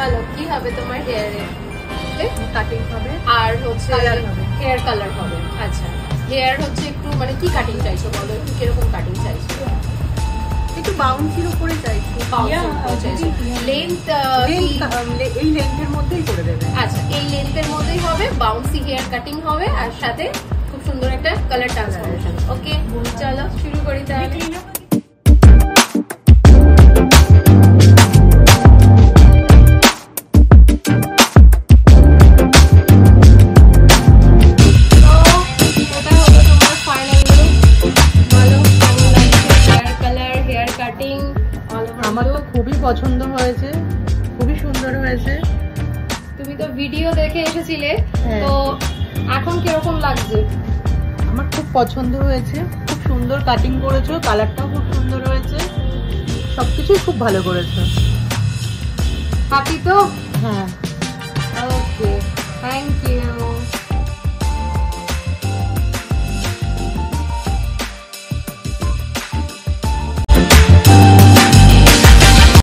বলো কি হবে তোমার হেয়ারে? কাটিং হবে আর হচ্ছে হেয়ার কালার হবে। আচ্ছা, হেয়ার হচ্ছে একটু মানে কি কাটিং চাইছো বলো, একটু কিরকম কাটিং চাইছো? একটু বাউন্সির উপরে চাইছি। লেন্থ এই লেন্থের মধ্যেই করে দেবে। আচ্ছা, এই লেন্থের মধ্যেই হবে, বাউন্সি হেয়ার কাটিং হবে আর সাথে খুব সুন্দর একটা কালার ট্রান্সফরমেশন। ওকে, চলো শুরু করি তাহলে। আমার তো খুবই পছন্দ হয়েছে, খুবই সুন্দর হয়েছে। তুমি তো ভিডিও দেখে এসেছিলে, তো এখন কিরকম লাগছে? আমার খুব পছন্দ হয়েছে, খুব সুন্দর কাটিং করেছো, কালারটাও খুব সুন্দর হয়েছে, সবকিছুই খুব ভালো করেছো। হ্যাপি তো? হ্যাঁ। ওকে, থ্যাংক ইউ।